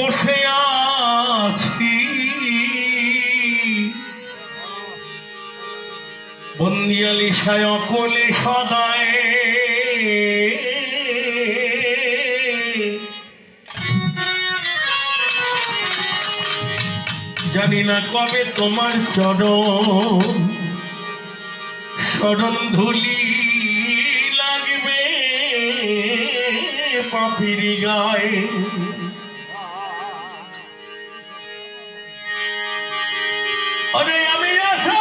বসে আছি বন্দিয়ালিশায় অকলে সদায়, জানি না কবে তোমার চরণ ধুলি লাগবে পাপির গায়ে। আরে আমি আশা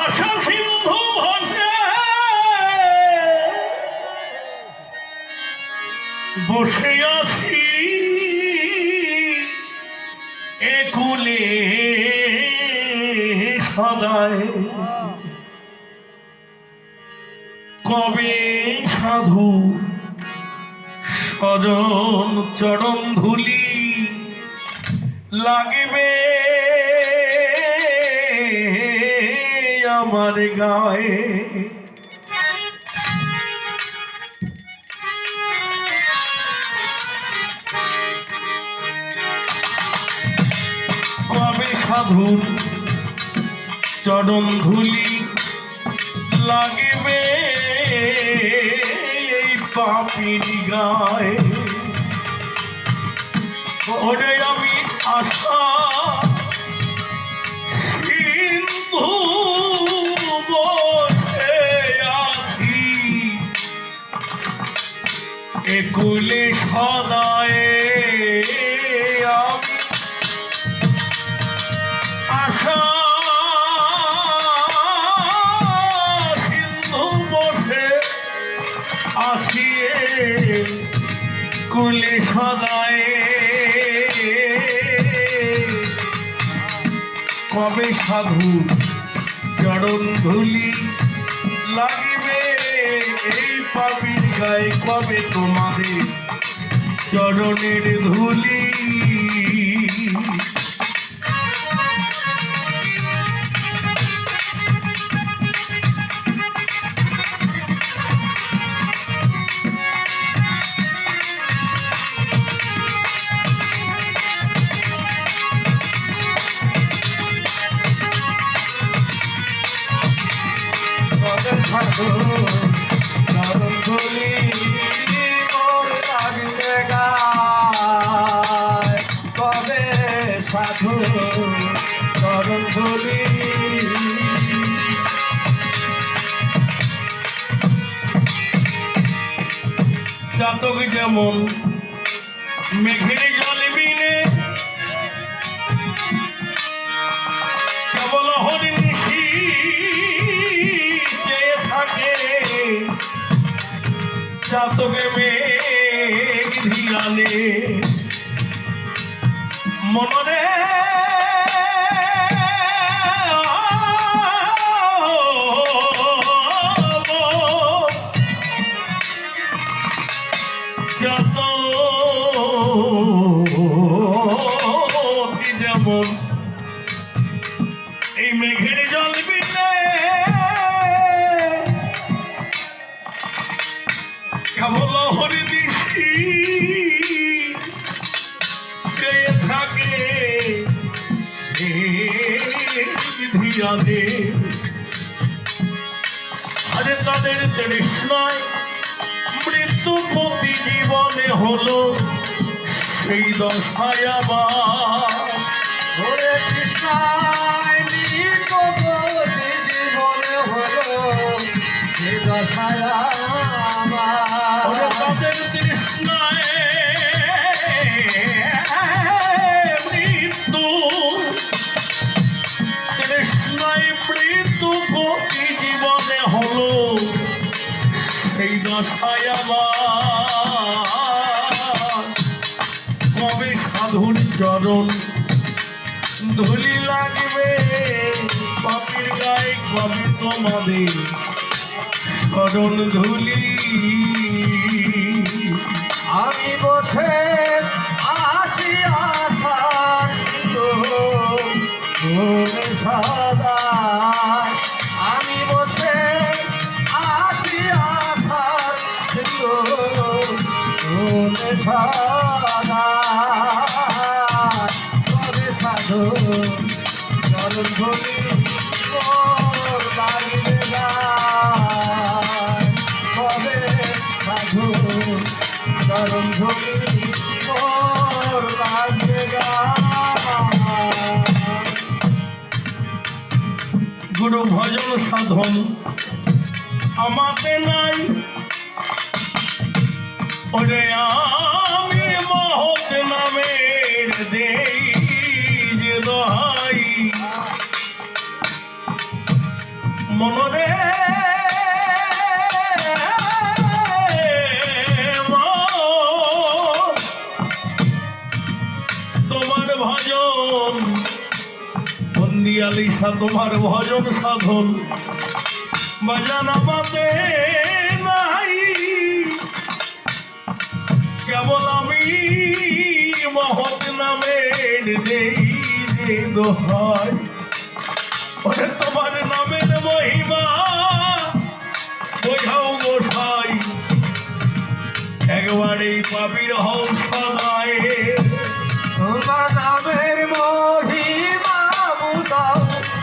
আশা সিন্ধু ভাসে বসে আছি একুলে সদায়, কবে সাধু সজন চরণ ধুলি লাগবে আমার গায়ে। কবে সাধুর চরণ ধুলি লাগবে এই পাপির গায়ে। ওরে আমি আশা সিন্ধু বসে আছি একুলে সদায়, আমি আশা সিন্ধু বসে আছি কুলে সদায়, কবে সাধু চরণ ধুলি লাগবে এই পাপির গায়ে, কবে তোমাদের চরণের ধুলি। চরণ ধুলি মোর লাগবে গায়, কবে সাধু চরণ ধুলি। চাতক যেমন মেঘের জল বিনে কেবল হরিণ থাকে, চাতকে মেঘ ধিয়ানে মনরে যত যেমন এই মেঘের জল বিনে কেবল হরিদিশি চেয়ে থাকে ধিয়ানে। আরে তাদের তৃষ্ণায় মৃত্যু প্রতি জীবনে হলো সেই দশায় আবার, হরে কৃষ্ণায় মৃত্যু প্রতি জীবনে হলো সেই দশায় আবার। তাদের তৃষ্ণায় মৃত্যু প্রতি জীবনে হলো সেই দশায় আবার, কবে সাধুর চরণ ধুলি লাগবে পাপির গায়ে, কবে তোমাদের চরণ ধুলি। আমি বসে আছি আশা সদা কবে সাধু চরণ ধরি মোর লাগিবে গায়। কবে সাধু চরণ ধরি মোর লাগিবে গায়। গুরু ভজন সাধন আমাতে নাই, ওরে আমি মহৎ নামের দেই যে দোহাই। মনরে তোমার ভজন বন্দিয়ালিশা, তোমার ভজন সাধন বাজান আমাতে নাই। কেবল আমি মহৎ নামের দেই যে দোহাই। ওরে তোমার নামের মহিমা বোঝাও গোসাই, একবার এই পাপীর হও সদায়। তোমার নামের মহিমা বুঝাও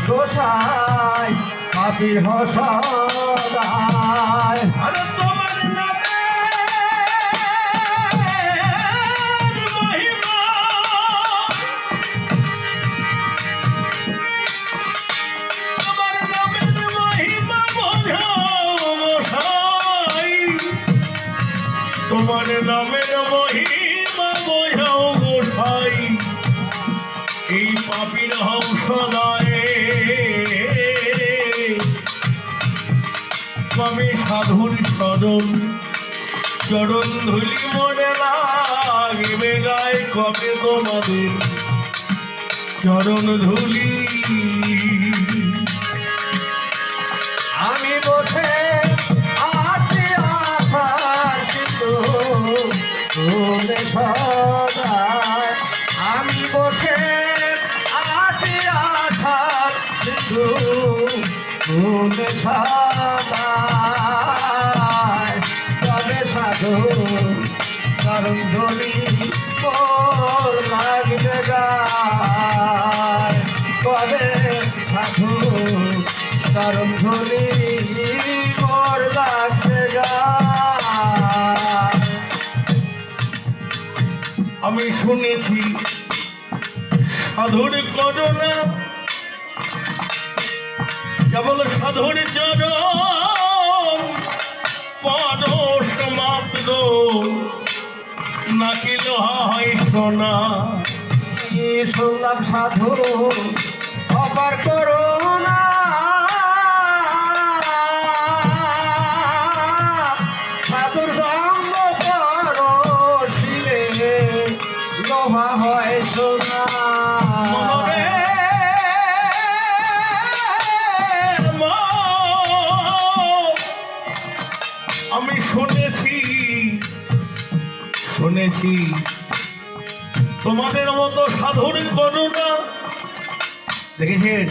গোসাই, পাপীর হসায়। আরে তোমার নামের মহিমা, তোমার নামের মহিমা বোঝাও গোসাই, তোমার নামের মহিমা বোঝাও গোসাই, এই পাপীর হও সদায়। আমি সাধুর চরণ চরণ ধুলি মনে লাগিবে গায়ে, কবে তোমাদের চরণ ধুলি। আমি বসে আছি আশার কিন্তু তুমি সদায়। আমি বসে আছি আশার কিন্তু তুমি সদায়। তবে সাধু চরণ ধরি মোর লাগিবে গায়। কবে সাধু চরণ ধরি মোর লাগিবে গায়। আমি শুনেছি সাধুর করোনা, কেবল সাধুর চরণ পরশ মাত্র, নাকি লোহা হয় সোনা। শুনলাম সাধু অপার করুণা, সাধুর সঙ্গ পরশিলে লোহা হয় সোনা। মনে আমি শুনেছি তোমাদের মতো সাধুর করুণা। দেখেছেন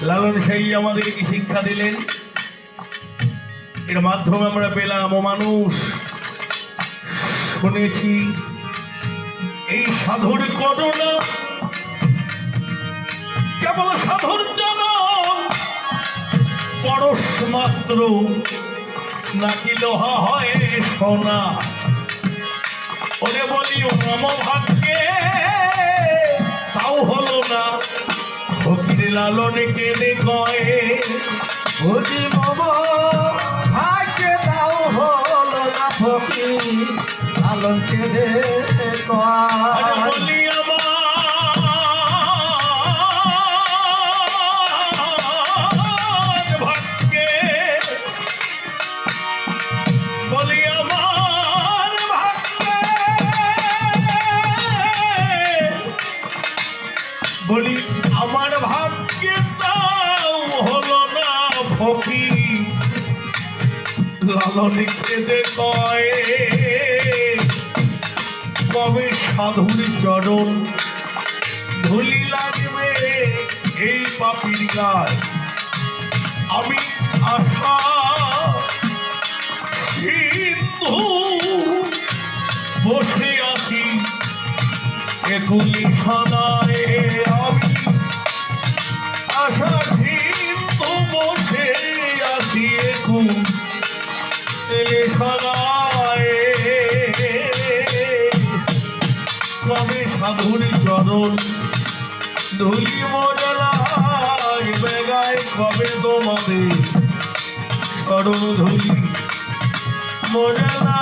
লালন সেই আমাদেরকে শিক্ষা দিলেন, এর মাধ্যমে আমরা পেলাম ও মানুষ। শুনেছি এই সাধুর করুণা, কেবল সাধুর জন্য পরশ মাত্র, নাকি লোহা হয় সোনা। ওরে বলি মম ভাগ্যে তাও হলো না, ফকির লালন কেঁদে কয়ে। বুঝি মম ভাগ্যে তাও হলো না, ফকির লালনকে দে আরে কয়। বলি আমার ভাগ্যে, বলি আমার ভাগ্যে, বলি আমার ভাগ্যে তাও হলো না, ফকির লালন কেঁদে কয়ে। কবে সাধুর চরণ ধুলি লাগবে এই পাপীর গায়। আমি আশা সিন্ধু বসে আছি একুলি সদায় আমি আশা কিন্তু বসে আছি একুলি সদায় কবে সাধুর চরণ ধুলি মজলায় বেগায় কবে তোমাদের চরণ ধুলি মজলা